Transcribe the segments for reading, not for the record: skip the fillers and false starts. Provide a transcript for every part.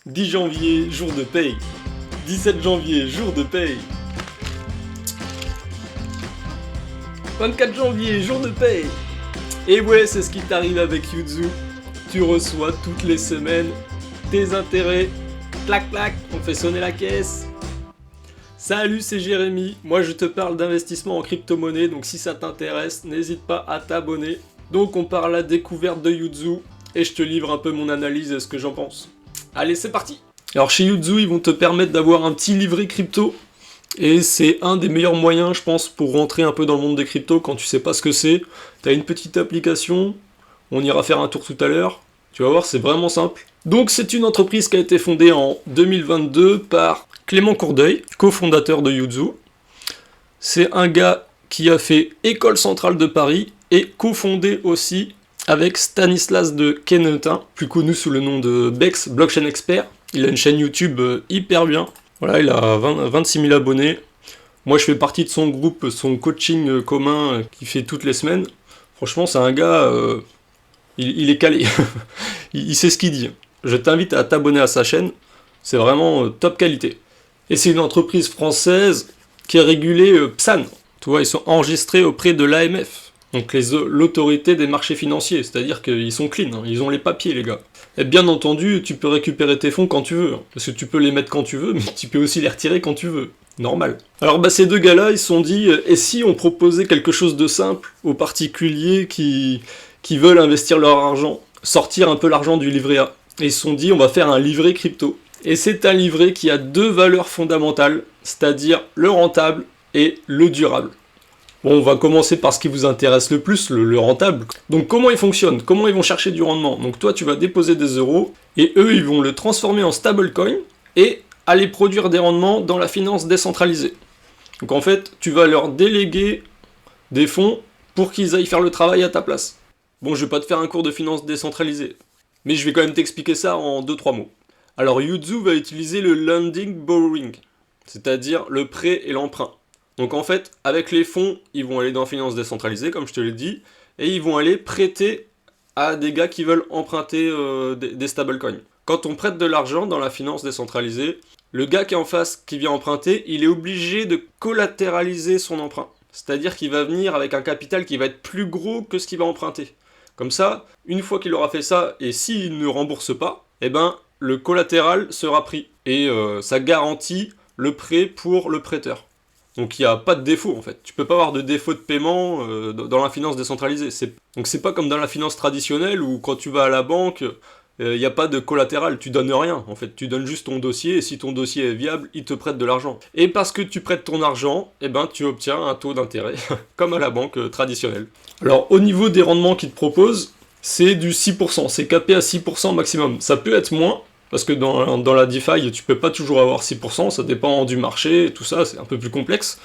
10 janvier, jour de paye. 17 janvier, jour de paye. 24 janvier, jour de paye. Et ouais, c'est ce qui t'arrive avec Yuzu. Tu reçois toutes les semaines tes intérêts. Clac clac, on fait sonner la caisse. Salut, c'est Jérémy. Moi, je te parle d'investissement en crypto-monnaie, donc si ça t'intéresse, n'hésite pas à t'abonner. Donc, on part à la découverte de Yuzu et je te livre un peu mon analyse et ce que j'en pense. Allez, c'est parti. Alors, chez Yuzu, ils vont te permettre d'avoir un petit livret crypto. Et c'est un des meilleurs moyens, je pense, pour rentrer un peu dans le monde des cryptos quand tu sais pas ce que c'est. T'as une petite application, on ira faire un tour tout à l'heure. Tu vas voir, c'est vraiment simple. Donc c'est une entreprise qui a été fondée en 2022 par Clément Courdeuil, cofondateur de Yuzu. C'est un gars qui a fait École Centrale de Paris et cofondé aussi avec Stanislas de Quénetin, plus connu sous le nom de Bex, Blockchain Expert. Il a une chaîne YouTube hyper bien. Voilà, il a 26 000 abonnés. Moi, je fais partie de son groupe, son coaching commun qu'il fait toutes les semaines. Franchement, c'est un gars, il est calé. il sait ce qu'il dit. Je t'invite à t'abonner à sa chaîne. C'est vraiment top qualité. Et c'est une entreprise française qui est régulée PSAN. Tu vois, ils sont enregistrés auprès de l'AMF. Donc l'autorité des marchés financiers. C'est-à-dire qu'ils sont clean, hein. Ils ont les papiers, les gars. Et bien entendu, tu peux récupérer tes fonds quand tu veux, hein, parce que tu peux les mettre quand tu veux, mais tu peux aussi les retirer quand tu veux. Normal. Alors ces deux gars-là, ils se sont dit, et si on proposait quelque chose de simple aux particuliers qui veulent investir leur argent, sortir un peu l'argent du livret A. Et ils se sont dit, on va faire un livret crypto. Et c'est un livret qui a deux valeurs fondamentales, c'est-à-dire le rentable et le durable. Bon, on va commencer par ce qui vous intéresse le plus, le rentable. Donc comment ils fonctionnent? Comment ils vont chercher du rendement? Donc toi, tu vas déposer des euros, et eux, ils vont le transformer en stablecoin, et aller produire des rendements dans la finance décentralisée. Donc en fait, tu vas leur déléguer des fonds pour qu'ils aillent faire le travail à ta place. Bon, je vais pas te faire un cours de finance décentralisée, mais je vais quand même t'expliquer ça en 2-3 mots. Alors Yuzu va utiliser le lending borrowing, c'est-à-dire le prêt et l'emprunt. Donc en fait, avec les fonds, ils vont aller dans la finance décentralisée, comme je te l'ai dit, et ils vont aller prêter à des gars qui veulent emprunter des stablecoins. Quand on prête de l'argent dans la finance décentralisée, le gars qui est en face, qui vient emprunter, il est obligé de collatéraliser son emprunt. C'est-à-dire qu'il va venir avec un capital qui va être plus gros que ce qu'il va emprunter. Comme ça, une fois qu'il aura fait ça, et s'il ne rembourse pas, eh ben, le collatéral sera pris. Et ça garantit le prêt pour le prêteur. Donc il n'y a pas de défaut en fait. Tu peux pas avoir de défaut de paiement dans la finance décentralisée. Donc c'est pas comme dans la finance traditionnelle où quand tu vas à la banque, il n'y a pas de collatéral, tu donnes rien en fait. Tu donnes juste ton dossier et si ton dossier est viable, ils te prêtent de l'argent. Et parce que tu prêtes ton argent, eh ben, tu obtiens un taux d'intérêt comme à la banque traditionnelle. Alors au niveau des rendements qu'ils te proposent, c'est du 6%, c'est capé à 6% maximum. Ça peut être moins, parce que dans la DeFi, tu peux pas toujours avoir 6%, ça dépend du marché, tout ça, c'est un peu plus complexe.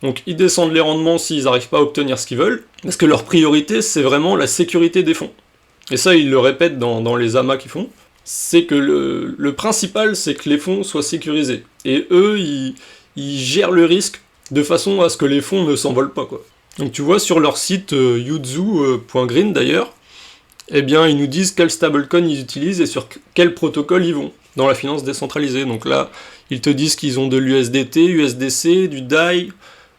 Donc ils descendent les rendements s'ils n'arrivent pas à obtenir ce qu'ils veulent, parce que leur priorité, c'est vraiment la sécurité des fonds. Et ça, ils le répètent dans les amas qu'ils font, c'est que le principal, c'est que les fonds soient sécurisés. Et eux, ils gèrent le risque de façon à ce que les fonds ne s'envolent pas, quoi. Donc tu vois, sur leur site yuzu.green d'ailleurs, eh bien, ils nous disent quel stablecoin ils utilisent et sur quel protocole ils vont dans la finance décentralisée. Donc là, ils te disent qu'ils ont de l'USDT, USDC, du DAI,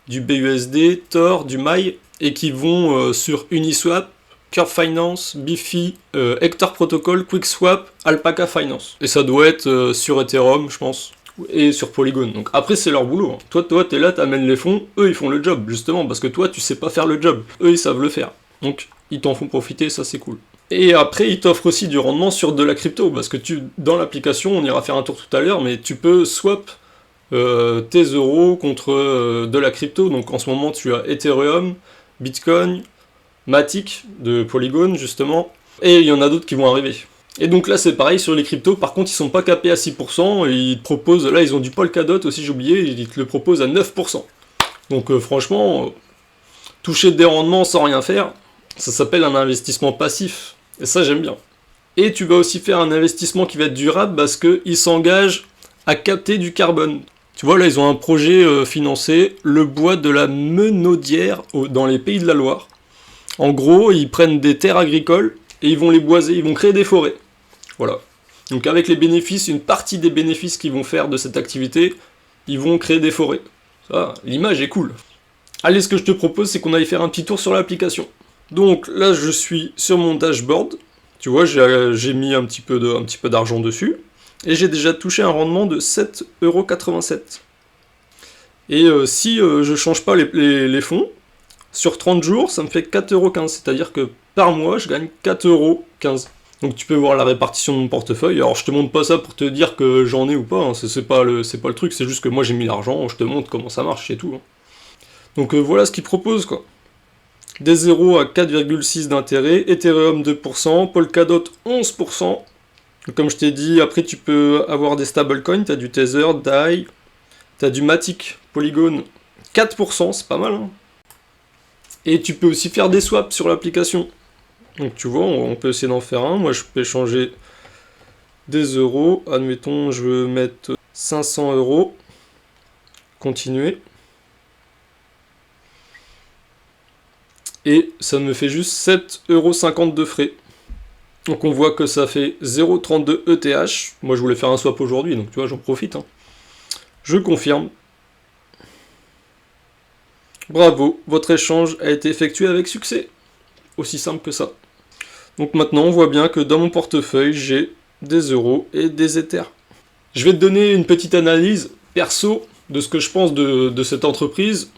du BUSD, Tor, du MAI, et qu'ils vont sur Uniswap, Curve Finance, Bifi, Hector Protocol, QuickSwap, Alpaca Finance. Et ça doit être sur Ethereum, je pense, et sur Polygon. Donc après, c'est leur boulot, hein. Toi, t'es là, t'amènes les fonds, eux, ils font le job, justement, parce que toi, tu sais pas faire le job. Eux, ils savent le faire. Donc, ils t'en font profiter, ça, c'est cool. Et après, ils t'offrent aussi du rendement sur de la crypto, parce que dans l'application, on ira faire un tour tout à l'heure, mais tu peux swap tes euros contre de la crypto. Donc en ce moment, tu as Ethereum, Bitcoin, Matic de Polygon, justement, et il y en a d'autres qui vont arriver. Et donc là, c'est pareil sur les cryptos, par contre, ils sont pas capés à 6%, et ils te proposent, là, ils ont du Polkadot aussi, j'ai oublié, ils te le proposent à 9%. Donc franchement, toucher des rendements sans rien faire, ça s'appelle un investissement passif. Et ça, j'aime bien. Et tu vas aussi faire un investissement qui va être durable parce qu'ils s'engagent à capter du carbone. Tu vois, là, ils ont un projet financé, le bois de la Menaudière, dans les Pays de la Loire. En gros, ils prennent des terres agricoles et ils vont les boiser, ils vont créer des forêts. Voilà. Donc avec les bénéfices, une partie des bénéfices qu'ils vont faire de cette activité, ils vont créer des forêts. Ça, l'image est cool. Allez, ce que je te propose, c'est qu'on aille faire un petit tour sur l'application. Donc là, je suis sur mon dashboard. Tu vois, j'ai mis un petit peu d'argent dessus. Et j'ai déjà touché un rendement de 7,87 €. Et si je change pas les fonds, sur 30 jours, ça me fait 4,15 €. C'est-à-dire que par mois, je gagne 4,15 €. Donc tu peux voir la répartition de mon portefeuille. Alors je te montre pas ça pour te dire que j'en ai ou pas, hein. C'est pas le truc, c'est juste que moi j'ai mis l'argent, je te montre comment ça marche, c'est tout. Hein. Donc voilà ce qu'ils proposent, quoi. Des 0 à 4,6 d'intérêt, Ethereum 2%, Polkadot 11%. Donc, comme je t'ai dit, après tu peux avoir des stablecoins, tu as du Tether, DAI, tu as du Matic, Polygon, 4%, c'est pas mal. Hein. Et tu peux aussi faire des swaps sur l'application. Donc tu vois, on peut essayer d'en faire un. Moi je peux échanger des euros. Admettons, je veux mettre 500 €. Continuer. Et ça me fait juste 7,50 € de frais. Donc on voit que ça fait 0,32 ETH. Moi je voulais faire un swap aujourd'hui, donc tu vois, j'en profite. Hein. Je confirme. Bravo, votre échange a été effectué avec succès. Aussi simple que ça. Donc maintenant on voit bien que dans mon portefeuille j'ai des euros et des Ethers. Je vais te donner une petite analyse perso de ce que je pense de cette entreprise.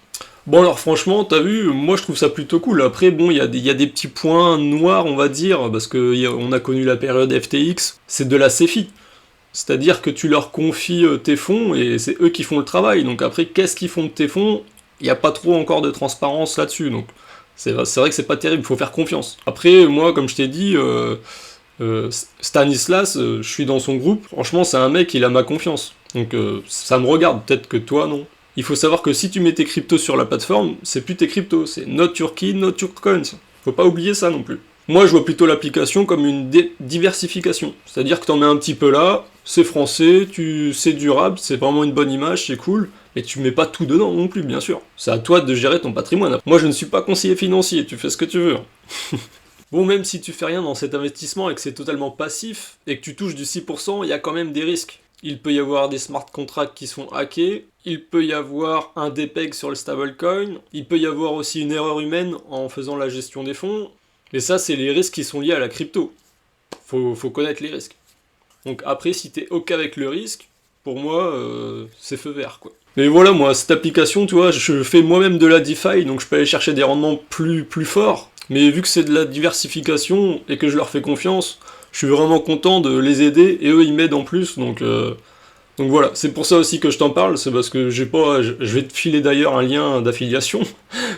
Bon alors franchement, t'as vu, moi je trouve ça plutôt cool. Après bon, il y a des petits points noirs on va dire, parce qu'on a connu la période FTX, c'est de la CeFi. C'est-à-dire que tu leur confies tes fonds et c'est eux qui font le travail. Donc après, qu'est-ce qu'ils font de tes fonds? Il n'y a pas trop encore de transparence là-dessus. Donc c'est vrai que c'est pas terrible, il faut faire confiance. Après, moi, comme je t'ai dit, Stanislas, je suis dans son groupe. Franchement, c'est un mec, il a ma confiance. Donc ça me regarde, peut-être que toi, non. Il faut savoir que si tu mets tes cryptos sur la plateforme, c'est plus tes cryptos, c'est not your key, not your coins. Faut pas oublier ça non plus. Moi, je vois plutôt l'application comme une diversification. C'est-à-dire que t'en mets un petit peu là, c'est français, c'est durable, c'est vraiment une bonne image, c'est cool, mais tu mets pas tout dedans non plus, bien sûr. C'est à toi de gérer ton patrimoine. Moi, je ne suis pas conseiller financier, tu fais ce que tu veux. Bon, même si tu fais rien dans cet investissement et que c'est totalement passif, et que tu touches du 6%, il y a quand même des risques. Il peut y avoir des smart contracts qui sont hackés, il peut y avoir un dépeg sur le stablecoin, il peut y avoir aussi une erreur humaine en faisant la gestion des fonds, mais ça c'est les risques qui sont liés à la crypto. Faut connaître les risques. Donc après, si t'es ok avec le risque, pour moi, c'est feu vert, quoi. Mais voilà, moi, cette application, tu vois, je fais moi-même de la DeFi, donc je peux aller chercher des rendements plus forts, mais vu que c'est de la diversification et que je leur fais confiance, je suis vraiment content de les aider, et eux ils m'aident en plus, donc voilà, c'est pour ça aussi que je t'en parle, c'est parce que je vais te filer d'ailleurs un lien d'affiliation,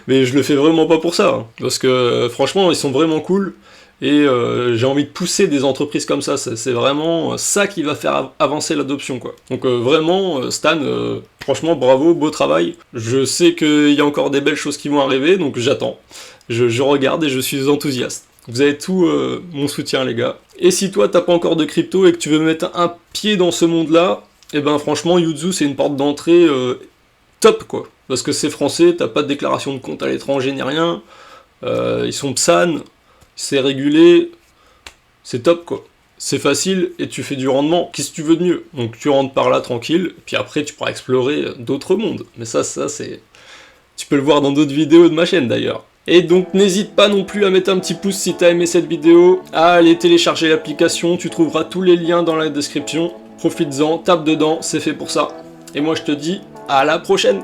mais je le fais vraiment pas pour ça, hein, parce que franchement ils sont vraiment cool, et j'ai envie de pousser des entreprises comme ça, c'est vraiment ça qui va faire avancer l'adoption, quoi. Donc vraiment, Stan, franchement bravo, beau travail, je sais qu'il y a encore des belles choses qui vont arriver, donc j'attends, je regarde et je suis enthousiaste. Vous avez tout mon soutien, les gars. Et si toi t'as pas encore de crypto et que tu veux mettre un pied dans ce monde-là, et ben franchement Yuzu c'est une porte d'entrée top, quoi. Parce que c'est français, t'as pas de déclaration de compte à l'étranger ni rien, ils sont PSAN, c'est régulé, c'est top, quoi. C'est facile et tu fais du rendement, qu'est-ce que tu veux de mieux? Donc tu rentres par là tranquille, puis après tu pourras explorer d'autres mondes. Mais ça c'est... Tu peux le voir dans d'autres vidéos de ma chaîne d'ailleurs. Et donc n'hésite pas non plus à mettre un petit pouce si t'as aimé cette vidéo, à aller télécharger l'application, tu trouveras tous les liens dans la description. Profites-en, tape dedans, c'est fait pour ça. Et moi je te dis à la prochaine!